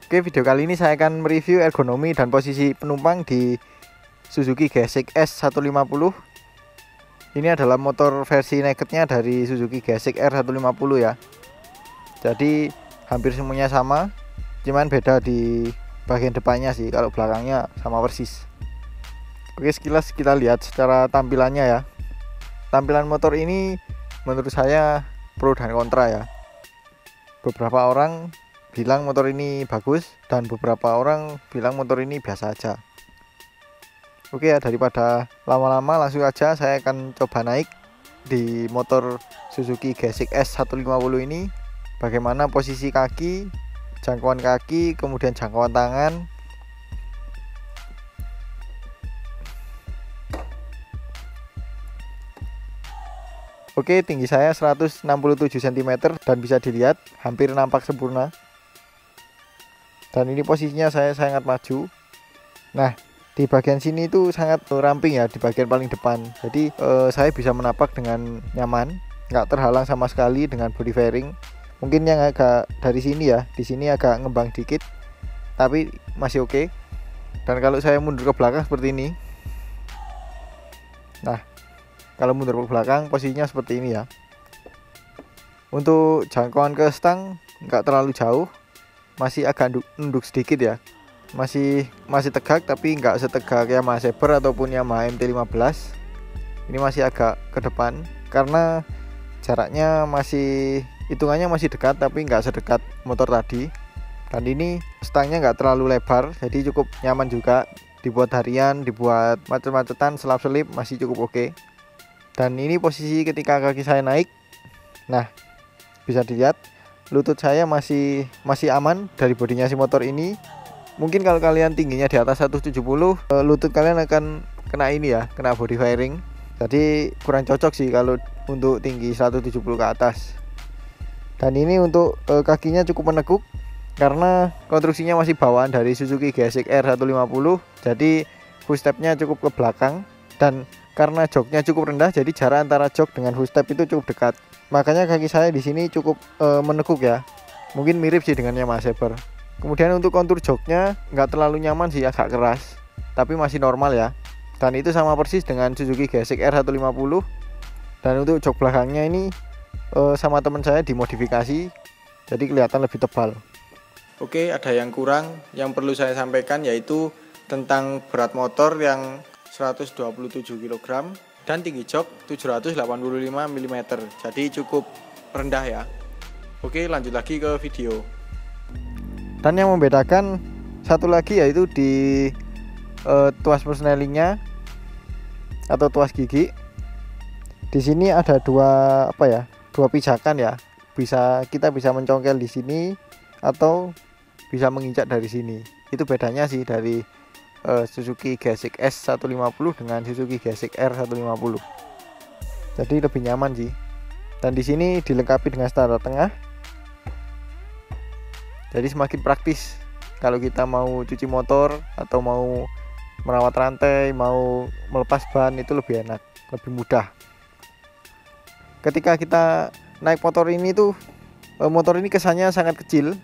Oke, video kali ini saya akan mereview ergonomi dan posisi penumpang di Suzuki GSX S150. Ini adalah motor versi nakednya dari Suzuki GSX R150 ya. Jadi hampir semuanya sama, cuman beda di bagian depannya sih. Kalau belakangnya sama persis. Oke, sekilas kita lihat secara tampilannya ya. Tampilan motor ini menurut saya pro dan kontra ya. Beberapa orang bilang motor ini bagus dan beberapa orang bilang motor ini biasa aja. Oke ya, daripada lama-lama langsung aja saya akan coba naik di motor Suzuki GSX S150 ini. Bagaimana posisi kaki, jangkauan kaki, kemudian jangkauan tangan. Oke, tinggi saya 167 cm dan bisa dilihat hampir nampak sempurna. Dan ini posisinya saya sangat maju. Nah, di bagian sini itu sangat ramping ya, di bagian paling depan. Jadi saya bisa menapak dengan nyaman, nggak terhalang sama sekali dengan body fairing. Mungkin yang agak dari sini ya, di sini agak ngembang dikit, tapi masih oke. Dan kalau saya mundur ke belakang seperti ini, nah kalau mundur ke belakang posisinya seperti ini ya. Untuk jangkauan ke stang nggak terlalu jauh, masih agak nunduk sedikit ya. Masih tegak tapi nggak setegak Yamaha Saber ataupun Yamaha MT-15. Ini masih agak ke depan karena jaraknya hitungannya masih dekat tapi nggak sedekat motor tadi. Dan ini stangnya nggak terlalu lebar, jadi cukup nyaman juga dibuat harian, dibuat macet-macetan, selap-selip masih cukup oke. Dan ini posisi ketika kaki saya naik, nah bisa dilihat lutut saya masih aman dari bodinya si motor ini. Mungkin kalau kalian tingginya di atas 170, lutut kalian akan kena ini ya, kena body fairing. Jadi kurang cocok sih kalau untuk tinggi 170 ke atas. Dan ini untuk kakinya cukup menekuk karena konstruksinya masih bawaan dari Suzuki GSX R150. Jadi footstepnya cukup ke belakang, dan karena joknya cukup rendah, jadi jarak antara jok dengan footstep itu cukup dekat. Makanya kaki saya di sini cukup menekuk ya. Mungkin mirip sih dengan Yamaha Saber. Kemudian untuk kontur joknya nggak terlalu nyaman sih, agak keras, tapi masih normal ya. Dan itu sama persis dengan Suzuki GSX R150. Dan untuk jok belakangnya ini sama teman saya dimodifikasi, jadi kelihatan lebih tebal. Oke, ada yang kurang yang perlu saya sampaikan, yaitu tentang berat motor yang 127 kg dan tinggi jok 785 mm. Jadi cukup rendah ya. Oke, lanjut lagi ke video. Dan yang membedakan satu lagi yaitu di tuas persnelingnya atau tuas gigi. Di sini ada dua pijakan ya. Kita bisa mencongkel di sini atau bisa menginjak dari sini. Itu bedanya sih dari Suzuki GSX S150 dengan Suzuki GSX R150. Jadi lebih nyaman sih. Dan di sini dilengkapi dengan starter tengah. Jadi semakin praktis kalau kita mau cuci motor atau mau merawat rantai, mau melepas ban, itu lebih enak, lebih mudah. Ketika kita naik motor ini tuh, motor ini kesannya sangat kecil.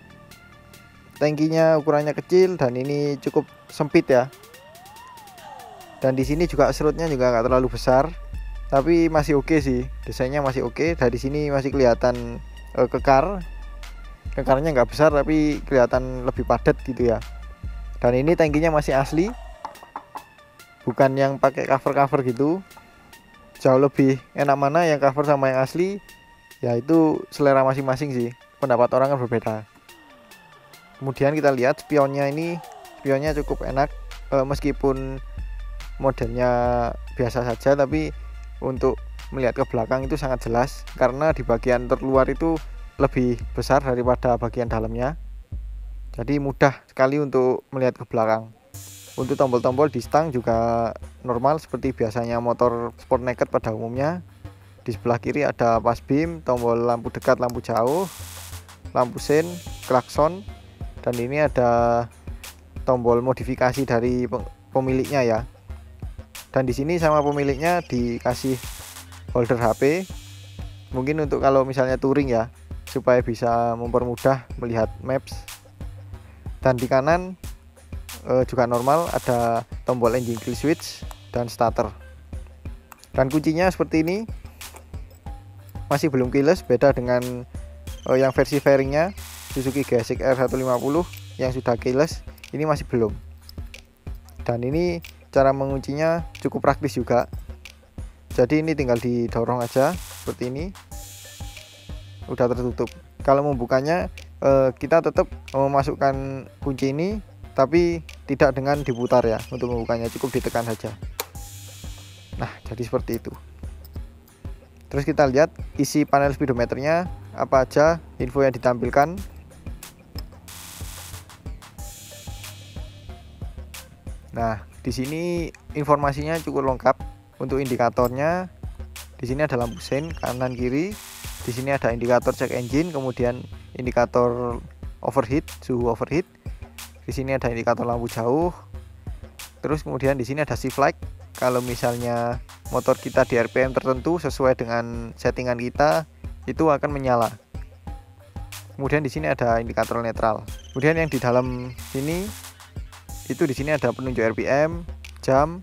Tangkinya ukurannya kecil dan ini cukup sempit ya. Dan di sini juga serutnya juga nggak terlalu besar, tapi masih oke sih, desainnya masih oke. Dari sini masih kelihatan kekarnya nggak besar tapi kelihatan lebih padat gitu ya. Dan ini tangkinya masih asli, bukan yang pakai cover gitu. Jauh lebih enak mana yang cover sama yang asli, ya itu selera masing-masing sih, pendapat orang kan berbeda. Kemudian kita lihat spionnya cukup enak, meskipun modelnya biasa saja, tapi untuk melihat ke belakang itu sangat jelas karena di bagian terluar itu lebih besar daripada bagian dalamnya. Jadi mudah sekali untuk melihat ke belakang. Untuk tombol-tombol di stang juga normal seperti biasanya motor sport naked pada umumnya. Di sebelah kiri ada pas beam, tombol lampu dekat, lampu jauh, lampu sein, klakson. Dan ini ada tombol modifikasi dari pemiliknya ya. Dan di sini sama pemiliknya dikasih holder HP. Mungkin untuk kalau misalnya touring ya, supaya bisa mempermudah melihat maps. Dan di kanan juga normal, ada tombol engine kill switch dan starter. Dan kuncinya seperti ini, masih belum keyless, beda dengan yang versi fairingnya Suzuki GSX R150 yang sudah keyless, ini masih belum. Dan ini cara menguncinya cukup praktis juga, jadi ini tinggal didorong aja seperti ini, udah tertutup. Kalau membukanya kita tetap memasukkan kunci ini, tapi tidak dengan diputar ya. Untuk membukanya cukup ditekan saja. Nah, jadi seperti itu. Terus kita lihat isi panel speedometernya, apa aja info yang ditampilkan. Nah, di sini informasinya cukup lengkap. Untuk indikatornya, di sini ada lampu sein kanan kiri. Di sini ada indikator check engine, kemudian indikator overheat, suhu overheat. Di sini ada indikator lampu jauh. Terus kemudian di sini ada shift light. Kalau misalnya motor kita di RPM tertentu sesuai dengan settingan kita, itu akan menyala. Kemudian di sini ada indikator netral. Kemudian yang di dalam sini itu di sini ada penunjuk RPM, jam,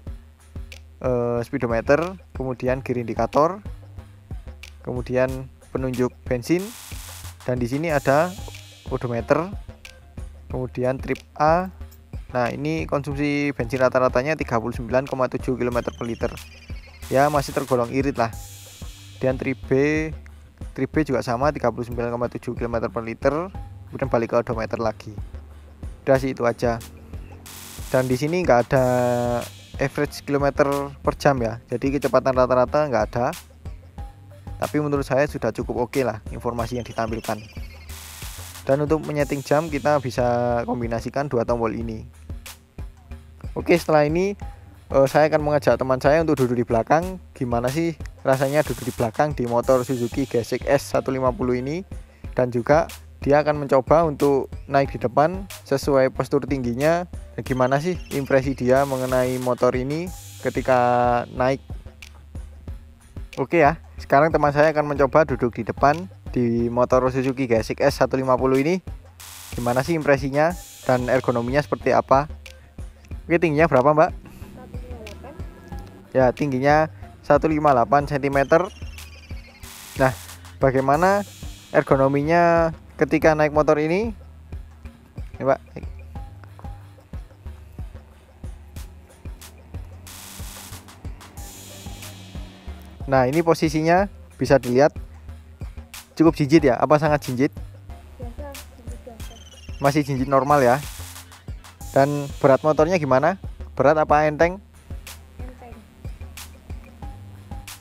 speedometer, kemudian gear indikator, kemudian penunjuk bensin, dan di sini ada odometer, kemudian trip A. Nah, ini konsumsi bensin rata-ratanya 39,7 km per liter. Ya, masih tergolong irit lah. Dan trip B juga sama 39,7 km per liter. Kemudian balik ke odometer lagi. Udah sih, itu aja. Dan di sini nggak ada average kilometer per jam ya. Jadi kecepatan rata-rata nggak ada. Tapi menurut saya sudah cukup oke lah informasi yang ditampilkan. Dan untuk menyeting jam kita bisa kombinasikan dua tombol ini. Oke, setelah ini saya akan mengajak teman saya untuk duduk di belakang. Gimana sih rasanya duduk di belakang di motor Suzuki GSX S150 ini. Dan juga dia akan mencoba untuk naik di depan sesuai postur tingginya. Gimana sih impresi dia mengenai motor ini ketika naik. Oke ya, sekarang teman saya akan mencoba duduk di depan di motor Suzuki GSX S150 ini. Gimana sih impresinya dan ergonominya seperti apa? Oke, tingginya berapa, Mbak? 158. Ya, tingginya 158 cm. Nah, bagaimana ergonominya ketika naik motor ini? Ini, Mbak. Nah, ini posisinya bisa dilihat cukup jinjit ya? Apa sangat jinjit? Biasa. Masih jinjit normal ya. Dan berat motornya gimana? Berat apa enteng? Enteng.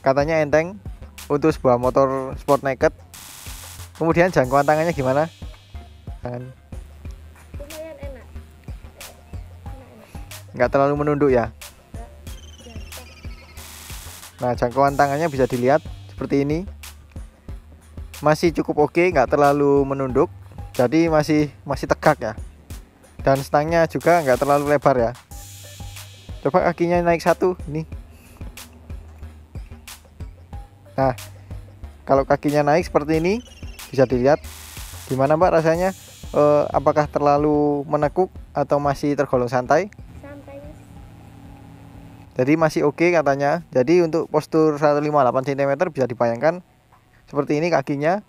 Katanya enteng untuk sebuah motor sport naked. Kemudian jangkauan tangannya gimana? Tangan Lumayan enak. nggak terlalu menunduk ya. Biasa. Nah, jangkauan tangannya bisa dilihat seperti ini. Masih cukup oke, nggak terlalu menunduk. Jadi masih tegak ya. Dan stangnya juga nggak terlalu lebar ya. Coba kakinya naik satu ini. Nah, kalau kakinya naik seperti ini bisa dilihat. Gimana, Mbak, rasanya? Apakah terlalu menekuk atau masih tergolong santai? Santai. Jadi masih oke katanya. Jadi untuk postur 158 cm bisa dibayangkan seperti ini kakinya.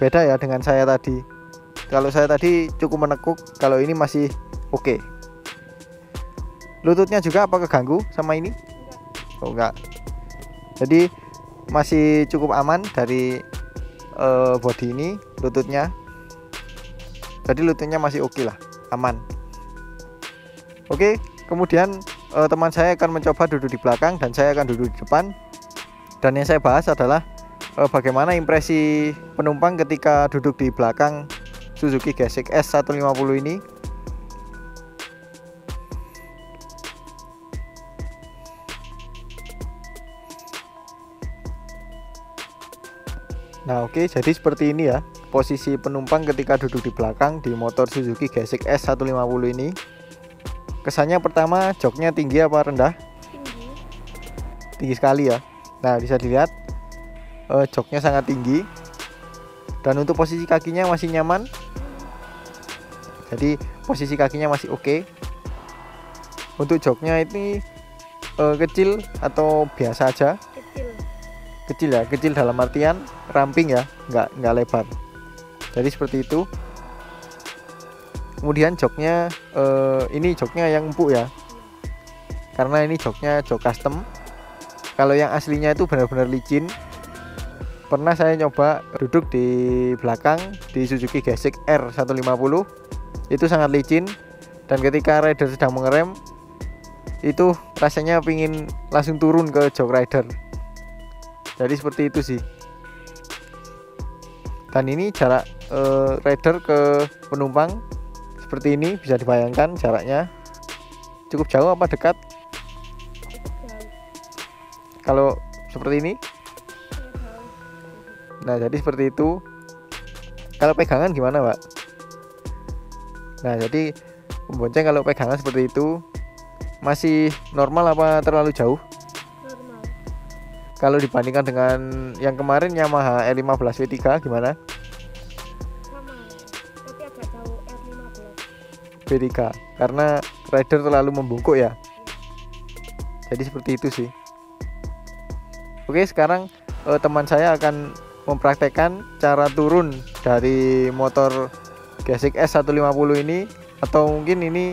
Beda ya dengan saya tadi. Kalau saya tadi cukup menekuk, kalau ini masih oke. Lututnya juga apa keganggu sama ini? Oh, enggak. Jadi masih cukup aman dari bodi ini, lututnya. Jadi lututnya masih oke lah, aman. Oke, kemudian teman saya akan mencoba duduk di belakang dan saya akan duduk di depan. Dan yang saya bahas adalah bagaimana impresi penumpang ketika duduk di belakang Suzuki GSX S150 ini. Nah, oke, jadi seperti ini ya posisi penumpang ketika duduk di belakang di motor Suzuki GSX S150 ini. Kesannya pertama, joknya tinggi apa rendah? Tinggi. Tinggi sekali ya. Nah, bisa dilihat joknya sangat tinggi. Dan untuk posisi kakinya masih nyaman. Jadi posisi kakinya masih oke. Untuk joknya ini kecil atau biasa aja? Kecil. Kecil ya, kecil dalam artian ramping ya, nggak lebar. Jadi seperti itu. Kemudian joknya ini joknya yang empuk ya, karena ini joknya jok custom. Kalau yang aslinya itu benar-benar licin. Pernah saya nyoba duduk di belakang di Suzuki Gesix R150, itu sangat licin, dan ketika rider sedang mengerem itu rasanya pingin langsung turun ke jok rider. Jadi seperti itu sih. Dan ini jarak rider ke penumpang seperti ini, bisa dibayangkan jaraknya cukup jauh apa dekat. Cukup jauh. Kalau seperti ini, Jauh. nah jadi seperti itu. Kalau pegangan gimana, Pak? Nah jadi pembonceng kalau pegangan seperti itu masih normal apa terlalu jauh? Normal. Kalau dibandingkan dengan yang kemarin Yamaha R15 V3 gimana? Sama. Tapi agak jauh R15. V3 karena rider terlalu membungkuk ya. Jadi seperti itu sih. Oke, sekarang teman saya akan mempraktekkan cara turun dari motor Gesix S150 ini, atau mungkin ini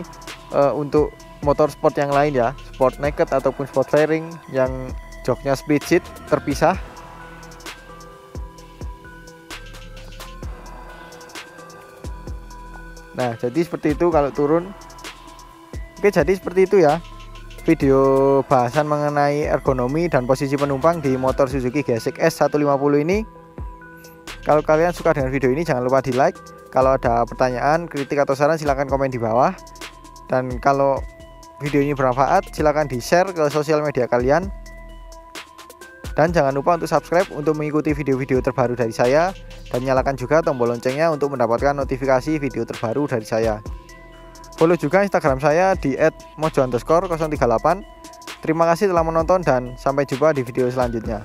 untuk motor sport yang lain ya, sport naked ataupun sport fairing yang joknya split seat terpisah. Nah jadi seperti itu kalau turun. Oke, jadi seperti itu ya video bahasan mengenai ergonomi dan posisi penumpang di motor Suzuki Gesix S150 ini. Kalau kalian suka dengan video ini jangan lupa di like. Kalau ada pertanyaan, kritik atau saran silahkan komen di bawah. Dan kalau video ini bermanfaat silahkan di share ke sosial media kalian. Dan jangan lupa untuk subscribe untuk mengikuti video-video terbaru dari saya. Dan nyalakan juga tombol loncengnya untuk mendapatkan notifikasi video terbaru dari saya. Follow juga Instagram saya di @mojo_038. Terima kasih telah menonton dan sampai jumpa di video selanjutnya.